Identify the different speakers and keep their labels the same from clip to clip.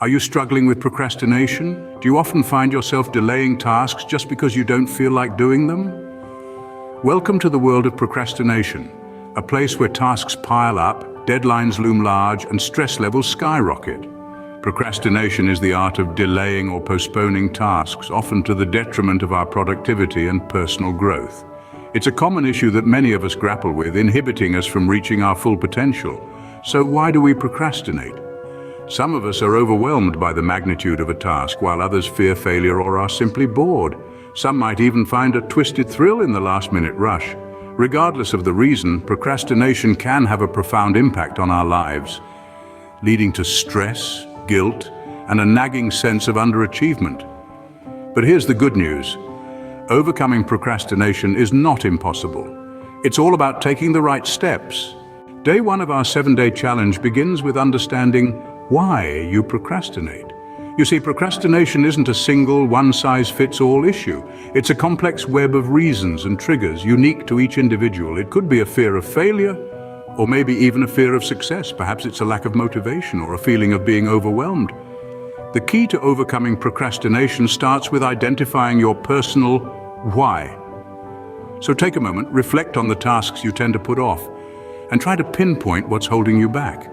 Speaker 1: Are you struggling with procrastination? Do you often find yourself delaying tasks just because you don't feel like doing them? Welcome to the world of procrastination, a place where tasks pile up, deadlines loom large, and stress levels skyrocket. Procrastination is the art of delaying or postponing tasks, often to the detriment of our productivity and personal growth. It's a common issue that many of us grapple with, inhibiting us from reaching our full potential. So why do we procrastinate? Some of us are overwhelmed by the magnitude of a task, while others fear failure or are simply bored. Some might even find a twisted thrill in the last-minute rush. Regardless of the reason, procrastination can have a profound impact on our lives, leading to stress, guilt, and a nagging sense of underachievement. But here's the good news. Overcoming procrastination is not impossible. It's all about taking the right steps. Day 1 of our 7-day challenge begins with understanding why you procrastinate. You see, procrastination isn't a single, one-size-fits-all issue. It's a complex web of reasons and triggers unique to each individual. It could be a fear of failure, or maybe even a fear of success. Perhaps it's a lack of motivation or a feeling of being overwhelmed. The key to overcoming procrastination starts with identifying your personal why. So take a moment, reflect on the tasks you tend to put off, and try to pinpoint what's holding you back.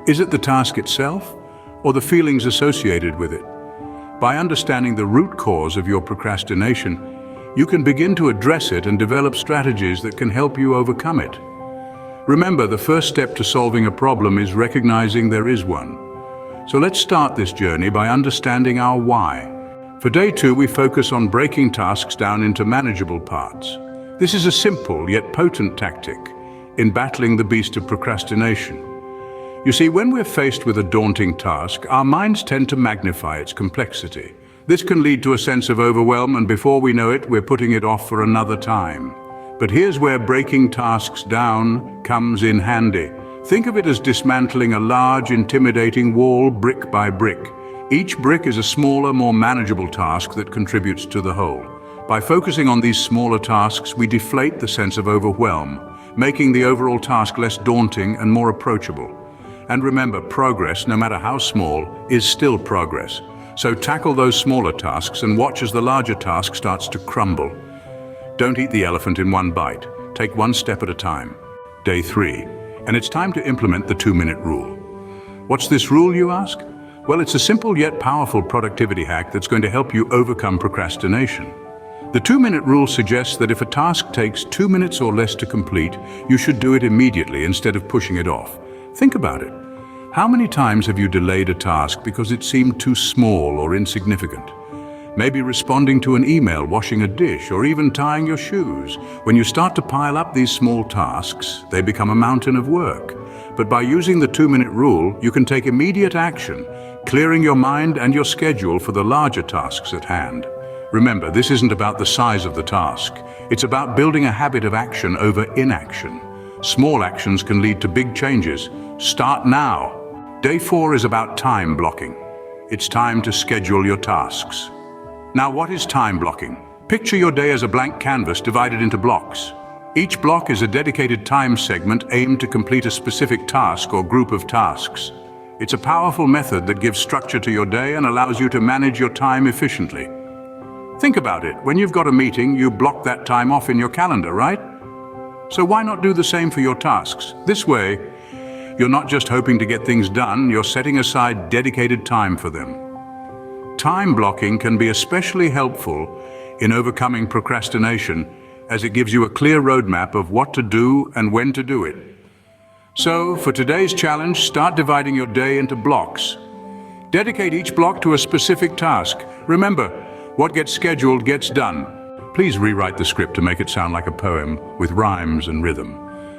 Speaker 1: Is it the task itself, or the feelings associated with it? By understanding the root cause of your procrastination, you can begin to address it and develop strategies that can help you overcome it. Remember, the first step to solving a problem is recognizing there is one. So let's start this journey by understanding our why. For day 2, we focus on breaking tasks down into manageable parts. This is a simple yet potent tactic in battling the beast of procrastination. You see, when we're faced with a daunting task, our minds tend to magnify its complexity. This can lead to a sense of overwhelm, and before we know it, we're putting it off for another time. But here's where breaking tasks down comes in handy. Think of it as dismantling a large, intimidating wall brick by brick. Each brick is a smaller, more manageable task that contributes to the whole. By focusing on these smaller tasks, we deflate the sense of overwhelm, making the overall task less daunting and more approachable. And remember, progress, no matter how small, is still progress. So tackle those smaller tasks and watch as the larger task starts to crumble. Don't eat the elephant in one bite. Take one step at a time. Day 3, and it's time to implement the 2-minute rule. What's this rule, you ask? Well, it's a simple yet powerful productivity hack that's going to help you overcome procrastination. The 2-minute rule suggests that if a task takes 2 minutes or less to complete, you should do it immediately instead of pushing it off. Think about it. How many times have you delayed a task because it seemed too small or insignificant? Maybe responding to an email, washing a dish, or even tying your shoes. When you start to pile up these small tasks, they become a mountain of work. But by using the 2-minute rule, you can take immediate action, clearing your mind and your schedule for the larger tasks at hand. Remember, this isn't about the size of the task. It's about building a habit of action over inaction. Small actions can lead to big changes. Start now. Day 4 is about time blocking. It's time to schedule your tasks. Now, what is time blocking? Picture your day as a blank canvas divided into blocks. Each block is a dedicated time segment aimed to complete a specific task or group of tasks. It's a powerful method that gives structure to your day and allows you to manage your time efficiently. Think about it. When you've got a meeting, you block that time off in your calendar, right? So why not do the same for your tasks? This way, you're not just hoping to get things done, you're setting aside dedicated time for them. Time blocking can be especially helpful in overcoming procrastination, as it gives you a clear roadmap of what to do and when to do it. So, for today's challenge, start dividing your day into blocks. Dedicate each block to a specific task. Remember, what gets scheduled gets done. Please rewrite the script to make it sound like a poem with rhymes and rhythm.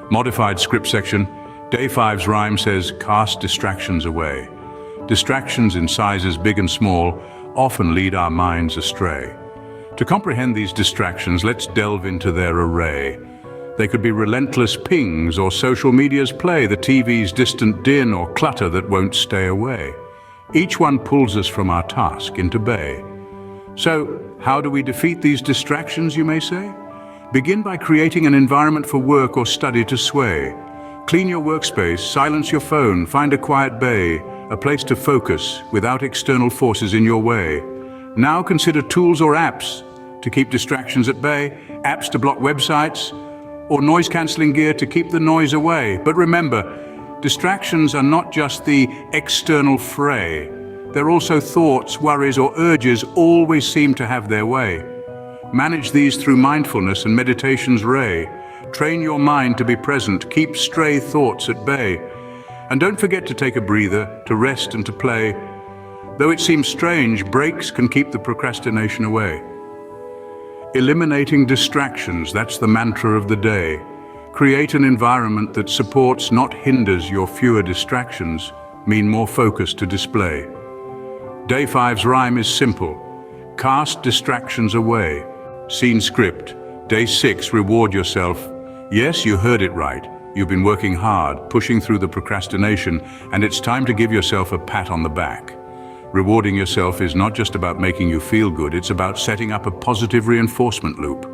Speaker 1: Modified script section. Day 5's rhyme says, cast distractions away. Distractions in sizes big and small often lead our minds astray. To comprehend these distractions, let's delve into their array. They could be relentless pings or social media's play, the TV's distant din or clutter that won't stay away. Each one pulls us from our task into bay. So, how do we defeat these distractions, you may say? Begin by creating an environment for work or study to sway. Clean your workspace, silence your phone, find a quiet bay, a place to focus without external forces in your way. Now consider tools or apps to keep distractions at bay, apps to block websites, or noise-canceling gear to keep the noise away. But remember, distractions are not just the external fray. They're also thoughts, worries, or urges always seem to have their way. Manage these through mindfulness and meditation's ray. Train your mind to be present, keep stray thoughts at bay. And don't forget to take a breather, to rest and to play. Though it seems strange, breaks can keep the procrastination away. Eliminating distractions, that's the mantra of the day. Create an environment that supports, not hinders, your fewer distractions, mean more focus to display. Day 5's rhyme is simple. Cast distractions away. Scene script. Day 6, reward yourself. Yes, you heard it right. You've been working hard, pushing through the procrastination, and it's time to give yourself a pat on the back. Rewarding yourself is not just about making you feel good, it's about setting up a positive reinforcement loop.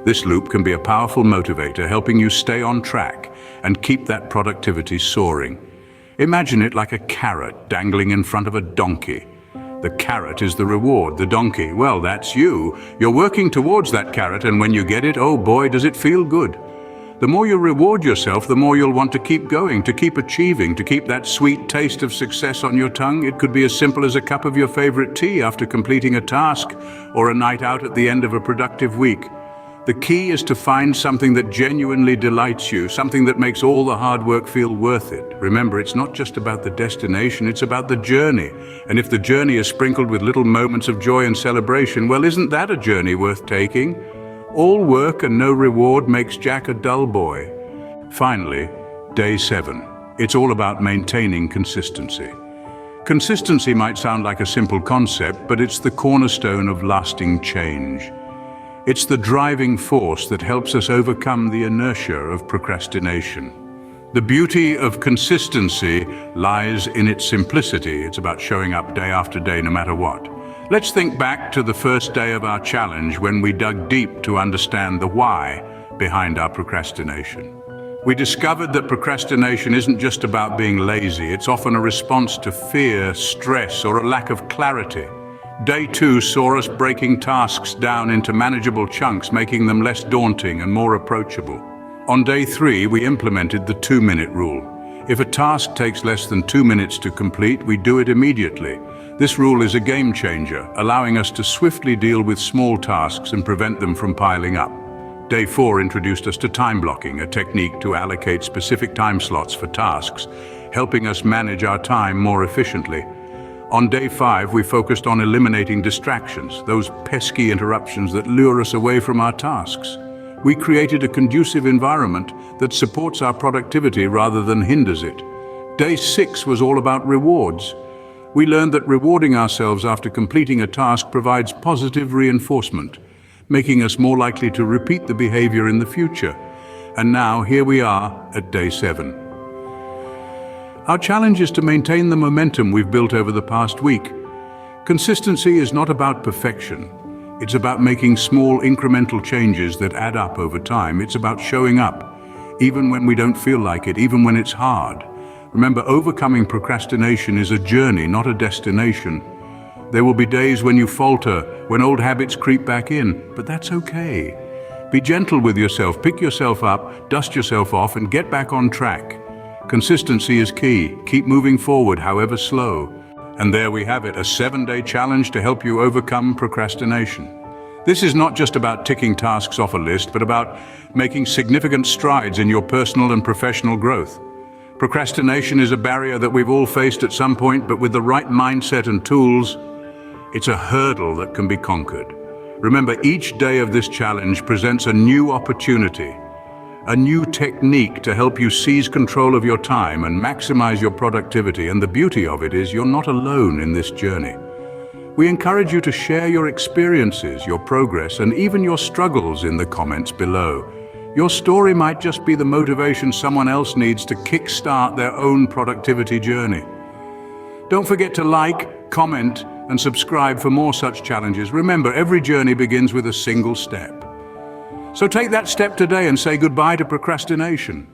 Speaker 1: This loop can be a powerful motivator, helping you stay on track and keep that productivity soaring. Imagine it like a carrot dangling in front of a donkey. The carrot is the reward, the donkey, well, that's you. You're working towards that carrot, and when you get it, oh boy, does it feel good. The more you reward yourself, the more you'll want to keep going, to keep achieving, to keep that sweet taste of success on your tongue. It could be as simple as a cup of your favorite tea after completing a task, or a night out at the end of a productive week. The key is to find something that genuinely delights you, something that makes all the hard work feel worth it. Remember, it's not just about the destination, it's about the journey. And if the journey is sprinkled with little moments of joy and celebration, well, isn't that a journey worth taking? All work and no reward makes Jack a dull boy. Finally, day 7. It's all about maintaining consistency. Consistency might sound like a simple concept, but it's the cornerstone of lasting change. It's the driving force that helps us overcome the inertia of procrastination. The beauty of consistency lies in its simplicity. It's about showing up day after day, no matter what. Let's think back to the first day of our challenge when we dug deep to understand the why behind our procrastination. We discovered that procrastination isn't just about being lazy. It's often a response to fear, stress, or a lack of clarity. Day 2 saw us breaking tasks down into manageable chunks, making them less daunting and more approachable. On day 3, we implemented the 2-minute rule. If a task takes less than 2 minutes to complete, we do it immediately. This rule is a game changer, allowing us to swiftly deal with small tasks and prevent them from piling up. Day 4 introduced us to time blocking, a technique to allocate specific time slots for tasks, helping us manage our time more efficiently. On day 5, we focused on eliminating distractions, those pesky interruptions that lure us away from our tasks. We created a conducive environment that supports our productivity rather than hinders it. Day 6 was all about rewards. We learned that rewarding ourselves after completing a task provides positive reinforcement, making us more likely to repeat the behavior in the future. And now, here we are at day 7. Our challenge is to maintain the momentum we've built over the past week. Consistency is not about perfection. It's about making small incremental changes that add up over time. It's about showing up, even when we don't feel like it, even when it's hard. Remember, overcoming procrastination is a journey, not a destination. There will be days when you falter, when old habits creep back in, but that's okay. Be gentle with yourself, pick yourself up, dust yourself off, and get back on track. Consistency is key. Keep moving forward, however slow. And there we have it, a 7-day challenge to help you overcome procrastination. This is not just about ticking tasks off a list, but about making significant strides in your personal and professional growth. Procrastination is a barrier that we've all faced at some point, but with the right mindset and tools, it's a hurdle that can be conquered. Remember, each day of this challenge presents a new opportunity, a new technique to help you seize control of your time and maximize your productivity. And the beauty of it is you're not alone in this journey. We encourage you to share your experiences, your progress, and even your struggles in the comments below. Your story might just be the motivation someone else needs to kickstart their own productivity journey. Don't forget to like, comment, and subscribe for more such challenges. Remember, every journey begins with a single step. So take that step today and say goodbye to procrastination.